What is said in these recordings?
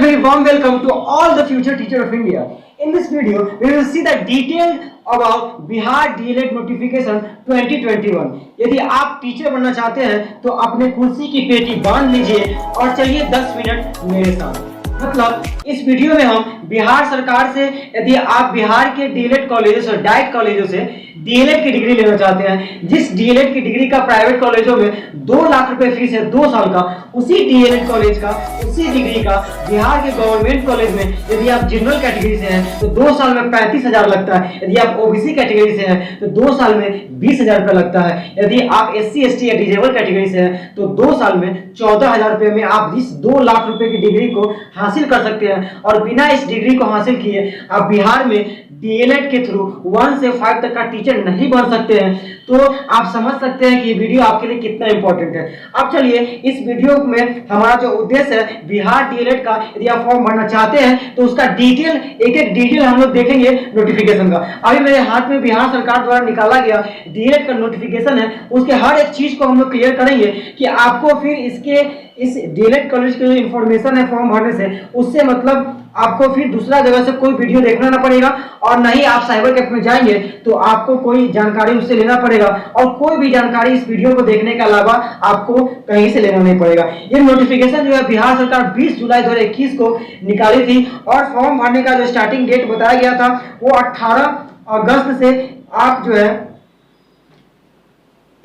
very warm welcome to all the future teacher of India. In this video, we will see the detailed about Bihar DLED notification 2021. यदि आप teacher बनना चाहते हैं तो अपने कुर्सी की पेटी बांध लीजिए और चलिए 10 मिनट मेरे साथ। मतलब इस वीडियो में हम बिहार सरकार से यदि आप बिहार के डीएलएड कॉलेजों और डाइट कॉलेजों से डीएलएड की डिग्री लेना चाहते हैं, जिस डीएलएड की डिग्री का प्राइवेट कॉलेजों में 2 लाख रुपए फीस है 2 साल का, उसी डीएलएड कॉलेज का उसी डिग्री का बिहार के गवर्नमेंट कॉलेज में यदि आप जनरल कैटेगरी से हैं तो 2 साल में 35,000 लगता है। यदि आप ओबीसी कैटेगरी से हैं तो 2 साल में 20,000 रुपए लगता है। यदि आप एससी एसटी या डिजेबल कैटेगरी से हैं तो 2 साल में 14,000 रुपए में आप इस 2 लाख रुपए की डिग्री को हासिल कर सकते हैं। और बिना इस डिग्री को हासिल किए आप बिहार में डीएलएड के थ्रू 1 से 5 तक का टीचर नहीं बन सकते हैं। तो आप समझ सकते हैं कि ये वीडियो आपके लिए कितना इंपॉर्टेंट है। अब चलिए इस वीडियो में हमारा जो उद्देश्य है बिहार डीएलएड का, यदि आप फॉर्म भरना चाहते हैं तो उसका डिटेल एक डिटेल हम लोग देखेंगे नोटिफिकेशन का। अभी मेरे हाथ में बिहार सरकार द्वारा निकाला गया डीएलएड का नोटिफिकेशन है, उसके हर एक चीज को हम लोग क्लियर करेंगे कि आपको फिर इस डीएलएड कॉलेज की जो इन्फॉर्मेशन है फॉर्म भरने से, उससे मतलब आपको फिर दूसरा जगह से कोई वीडियो देखना ना पड़ेगा और न ही आप साइबर कैफे में जाएंगे तो आपको कोई जानकारी उससे लेना पड़ेगा और कोई भी जानकारी इस वीडियो को देखने के अलावा आपको कहीं से लेना नहीं पड़ेगा। ये नोटिफिकेशन जो है बिहार सरकार 20 जुलाई 2021 को निकाली थी और फॉर्म भरने का जो स्टार्टिंग डेट बताया गया था वो 18 अगस्त से आप जो है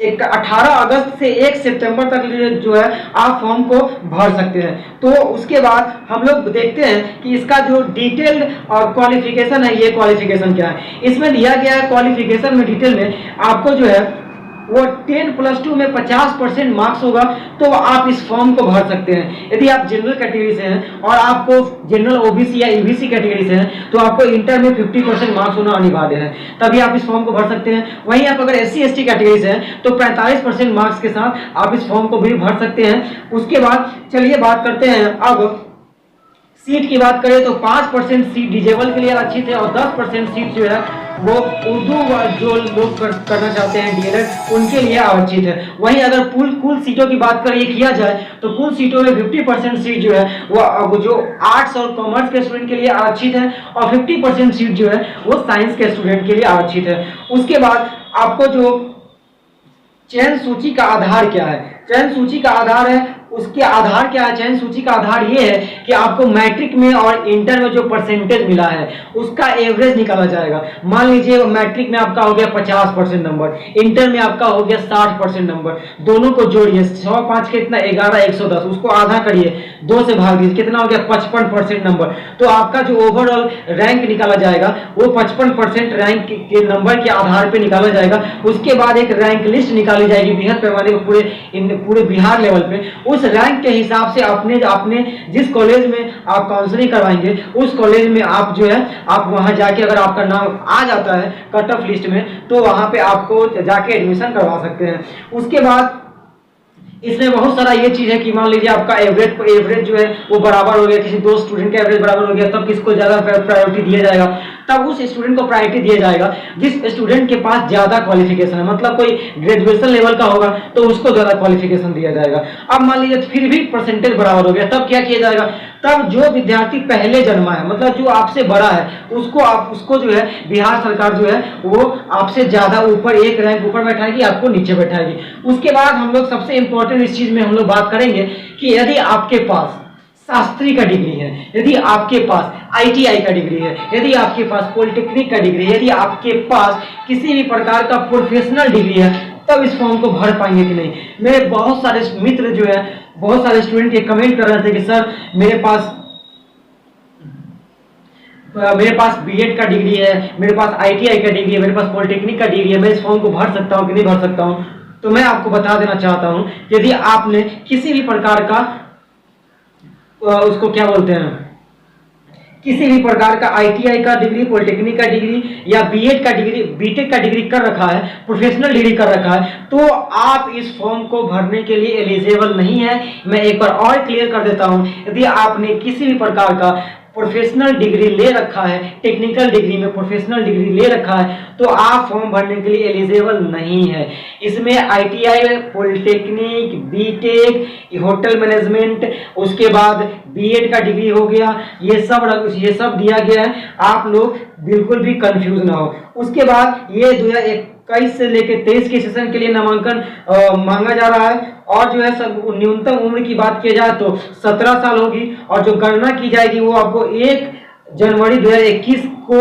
18 अगस्त से 1 सितंबर तक जो है आप फॉर्म को भर सकते हैं। तो उसके बाद हम लोग देखते हैं कि इसका जो डिटेल्ड और क्वालिफिकेशन है, ये क्वालिफिकेशन क्या है। इसमें दिया गया है क्वालिफिकेशन में डिटेल में आपको जो है वो 10+2 में 50% मार्क्स होगा तो आप इस फॉर्म को भर सकते हैं। यदि आप जनरल कैटेगरी से हैं और आपको जनरल ओबीसी या ईबीसी कैटेगरी से हैं तो आपको इंटर में 50% मार्क्स होना अनिवार्य है, तभी आप इस फॉर्म को भर सकते हैं। वहीं आप अगर एससी एसटी कैटेगरी से हैं तो 45% मार्क्स के साथ आप इस फॉर्म को भी भर सकते हैं। उसके बाद चलिए बात करते हैं, अब सीट की बात करें तो 5% सीट डिजेबल के लिए आरक्षित है और 10% सीट जो है वो उर्दू जो लोग करना चाहते हैं डीएलएड उनके लिए आरक्षित है। वहीं अगर कुल सीटों की बात करें किया जाए तो कुल सीटों में 50% सीट जो है वो जो आर्ट्स और कॉमर्स के स्टूडेंट के लिए आरक्षित है और 50% सीट जो है वो साइंस के स्टूडेंट के लिए आरक्षित है। उसके बाद आपको जो चयन सूची का आधार क्या है, चयन सूची का आधार है उसके आधार क्या है, चयन सूची का आधार ये है कि आपको मैट्रिक में और इंटर में जो परसेंटेज मिला है उसका एवरेज निकाला जाएगा। मान लीजिए मैट्रिक में आपका हो गया 50% नंबर, इंटर में आपका हो गया 60% नंबर, दोनों को जोड़िए 100 5 कितना 11 110, उसको आधा करिए 2 से भाग दीजिए, कितना हो गया 55% नंबर। तो आपका जो ओवरऑल रैंक निकाला जाएगा वो 55% रैंक के नंबर के आधार पर निकाला जाएगा। उसके बाद एक रैंक लिस्ट निकाली जाएगी बृहद पैमाने पर पूरे बिहार लेवल पे। उस रैंक के हिसाब से अपने जिस कॉलेज में आप काउंसलिंग करवाएंगे उस कॉलेज में आप जो है आप वहां जाके अगर आपका नाम आ जाता है कट ऑफ लिस्ट में तो वहां पे आपको जाके एडमिशन करवा सकते हैं। उसके बाद इसमें बहुत सारा ये चीज है कि मान लीजिए आपका एवरेज जो है वो बराबर हो गया, किसी 2 स्टूडेंट का एवरेज बराबर हो गया तब किसको ज्यादा प्रायोरिटी दिया जाएगा, तब उस स्टूडेंट को प्रायोरिटी दिया जाएगा जिस स्टूडेंट के पास ज्यादा क्वालिफिकेशन है। मतलब कोई ग्रेजुएशन लेवल का होगा तो उसको ज्यादा क्वालिफिकेशन दिया जाएगा। अब मान लीजिए फिर भी परसेंटेज बराबर हो गया तब क्या किया जाएगा, तब जो विद्यार्थी पहले जन्मा है मतलब जो आपसे बड़ा है उसको जो है बिहार सरकार जो है वो आपसे ज्यादा ऊपर एक रैंक ऊपर बैठाएगी, आपको नीचे बैठाएगी। उसके बाद हम लोग सबसे इंपॉर्टेंट इस चीज में हम लोग बात करेंगे कि यदि आपके पास शास्त्री का डिग्री है, यदि आपके पास आईटीआई का डिग्री है, यदि आपके पास पॉलिटेक्निक का डिग्री है, यदि आपके पास किसी भी प्रकार का प्रोफेशनल डिग्री है तब इस फॉर्म को भर पाएंगे कि नहीं। मेरे बहुत सारे मित्र जो है बहुत सारे स्टूडेंट ये कमेंट कर रहे थे कि सर मेरे पास बीएड का डिग्री है, मेरे पास आईटीआई का डिग्री है, मेरे पास पॉलिटेक्निक का डिग्री है, मैं इस फॉर्म को भर सकता हूं कि नहीं भर सकता हूं। तो मैं आपको बता देना चाहता हूं यदि आपने किसी भी प्रकार का उसको क्या बोलते हैं किसी भी प्रकार का आईटीआई का डिग्री, पॉलिटेक्निक का डिग्री या बीएड का डिग्री, बीटेक का डिग्री कर रखा है, प्रोफेशनल डिग्री कर रखा है तो आप इस फॉर्म को भरने के लिए एलिजिबल नहीं है। मैं एक बार और क्लियर कर देता हूं, यदि आपने किसी भी प्रकार का प्रोफेशनल डिग्री ले रखा है, टेक्निकल डिग्री में प्रोफेशनल डिग्री ले रखा है, तो आप फॉर्म भरने के लिए एलिजिबल नहीं है। इसमें ITI, polytechnic, BTech, hotel management, उसके बाद बीएड का डिग्री हो गया, ये सब दिया गया है। आप लोग बिल्कुल भी कंफ्यूज ना हो। उसके बाद ये 2021 से लेकर 23 के सेशन के लिए नामांकन मांगा जा रहा है, और जो है सब न्यूनतम उम्र की बात की जाए तो 17 साल होगी, और जो गणना की जाएगी वो आपको 1 जनवरी 2021 को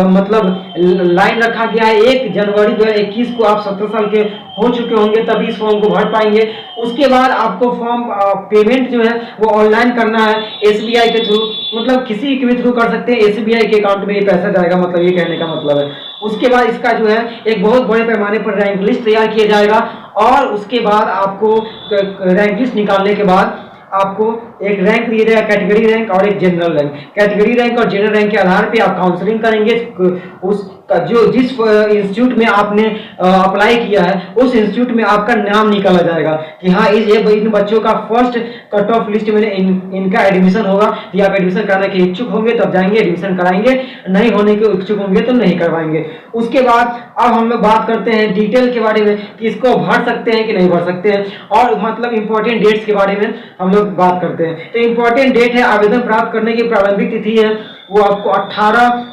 मतलब लाइन रखा गया है। 1 जनवरी 2021 को आप 17 साल के हो चुके होंगे तभी इस फॉर्म को भर पाएंगे। उसके बाद आपको फॉर्म पेमेंट जो है वो ऑनलाइन करना है एसबीआई के थ्रू, मतलब किसी के भी थ्रू कर सकते हैं, एसबीआई के अकाउंट में ये पैसा जाएगा, मतलब ये कहने का मतलब है। उसके बाद इसका जो है एक बहुत बड़े पैमाने पर रैंक लिस्ट तैयार किया जाएगा, और उसके बाद आपको रैंक लिस्ट निकालने के बाद आपको एक रैंक दिया जाएगा, कैटेगरी रैंक और एक जनरल रैंक। कैटेगरी रैंक और जनरल रैंक के आधार पे आप काउंसलिंग करेंगे। उसका जो जिस इंस्टीट्यूट में आपने अप्लाई किया है उस इंस्टीट्यूट में आपका नाम निकाला जाएगा कि हाँ इन बच्चों का फर्स्ट कट ऑफ लिस्ट में इनका एडमिशन होगा। तो आप एडमिशन कराने के इच्छुक होंगे तब जाएंगे एडमिशन कराएंगे, नहीं होने के इच्छुक होंगे तो नहीं करवाएंगे। उसके बाद अब हम लोग बात करते हैं डिटेल के बारे में कि इसको भर सकते हैं कि नहीं भर सकते हैं, और मतलब इंपॉर्टेंट डेट्स के बारे में हम लोग बात करते हैं। तो इंपॉर्टेंट डेट है, आवेदन प्राप्त करने की प्रारंभिक तिथि है वो आपको 18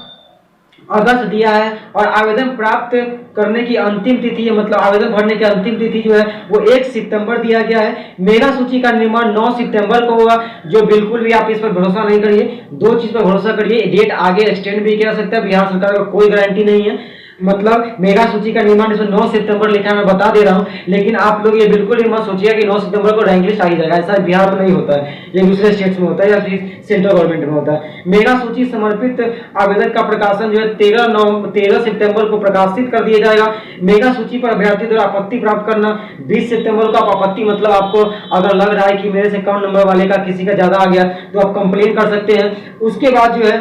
अगस्त दिया है, और आवेदन प्राप्त करने की अंतिम तिथि है, मतलब आवेदन भरने की अंतिम तिथि जो है वो 1 सितंबर दिया गया है। मेगा सूची का निर्माण 9 सितंबर को होगा, जो बिल्कुल भी आप इस पर भरोसा नहीं करिए, 2 चीज पर भरोसा करिए, डेट आगे एक्सटेंड भी किया जा सकता है, बिहार सरकार का कोई गारंटी नहीं है। मतलब मेगा सूची का निर्माण इसमें 9 सितंबर लिखा है, मैं बता दे रहा हूं, लेकिन आप लोग ये बिल्कुल भी मत सोचिए कि 9 सितंबर को रैंक लिस्ट आ ही जाएगा, ऐसा बिहार में नहीं होता है, ये दूसरे स्टेट्स में होता है या फिर सेंट्रल गवर्नमेंट में होता है। मेगा सूची समर्पित आवेदन का प्रकाशन जो है 13 सितंबर को प्रकाशित कर दिया जाएगा। मेगा सूची पर अभ्यर्थी द्वारा आपत्ति प्राप्त करना 20 सितंबर को। आप आपत्ति मतलब आपको अगर लग रहा है कि मेरे से कम नंबर वाले का किसी का ज्यादा आ गया तो आप कंप्लेन कर सकते हैं। उसके बाद जो है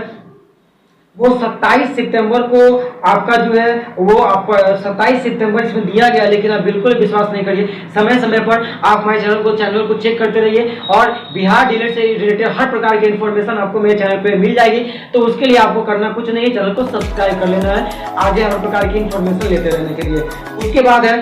वो 27 सितंबर को आपका जो है वो आप 27 सितंबर इसमें दिया गया, लेकिन आप बिल्कुल विश्वास नहीं करिए। समय समय पर आप हमारे चैनल को चेक करते रहिए, और बिहार डीएलएड से रिलेटेड हर प्रकार की इन्फॉर्मेशन आपको मेरे चैनल पे मिल जाएगी। तो उसके लिए आपको करना कुछ नहीं है, चैनल को सब्सक्राइब कर लेना है आगे हर प्रकार की इन्फॉर्मेशन लेते रहने के लिए। उसके बाद है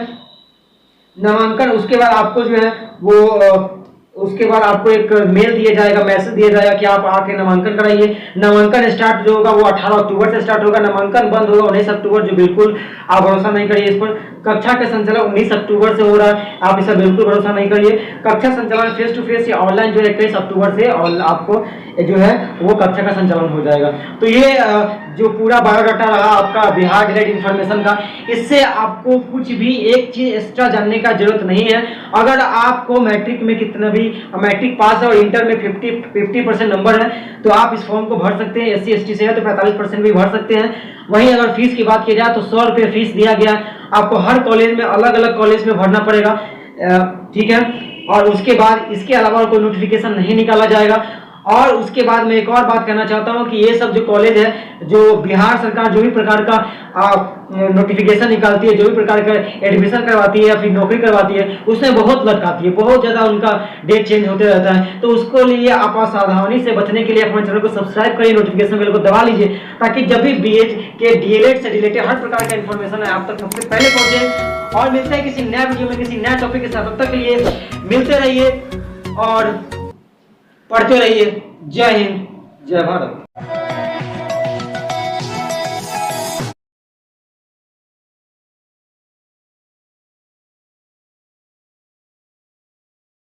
नामांकन। उसके बाद आपको जो है वो उसके बाद आपको एक मेल दिया जाएगा, मैसेज दिया जाएगा कि आप आके नामांकन कराइए। नामांकन स्टार्ट जो होगा वो 18 अक्टूबर से स्टार्ट होगा, नामांकन बंद होगा 19 अक्टूबर, जो बिल्कुल आप भरोसा नहीं करिए इस पर। कक्षा का संचालन 19 अक्टूबर से हो रहा है, आप इस पर बिल्कुल भरोसा नहीं करिए। कक्षा संचालन फेस टू फेस या ऑनलाइन जो है 21 अक्टूबर से और आपको जो है वो कक्षा का संचालन हो जाएगा। तो ये जो पूरा बायोडाटा रहा आपका बिहार डीएलएड इन्फॉर्मेशन का, इससे आपको कुछ भी एक चीज एक्स्ट्रा जानने का जरूरत नहीं है। अगर आपको मैट्रिक में कितना भी मैट्रिक पास है और इंटर में 50% नंबर है तो आप इस फॉर्म को भर सकते हैं। SC ST से है तो 45% भी भर सकते हैं। वहीं अगर फीस की बात की जाए तो 100 रुपये फीस दिया गया, आपको हर कॉलेज में अलग अलग कॉलेज में भरना पड़ेगा, ठीक है। और उसके बाद इसके अलावा कोई नोटिफिकेशन नहीं निकाला जाएगा। और उसके बाद मैं एक और बात कहना चाहता हूं कि ये सब जो कॉलेज है, जो बिहार सरकार जो भी प्रकार का नोटिफिकेशन निकालती है, जो भी प्रकार का एडमिशन करवाती है या फिर नौकरी करवाती है, उसमें बहुत लटकाती है, बहुत ज्यादा उनका डेट चेंज होते रहता है। तो उसको लिए आप सावधानी से बचने के लिए अपने चैनल को सब्सक्राइब करिए, नोटिफिकेशन बेल को दबा लीजिए, ताकि जब भी बीएड के डीएलएड से रिलेटेड हर प्रकार का इन्फॉर्मेशन है आप तक सबसे पहले पहुंचे। और मिलते हैं किसी नए वीडियो में किसी नए टॉपिक के साथ, तब तक के लिए मिलते रहिए और पढ़ते रहिए। जय हिंद, जय भारत।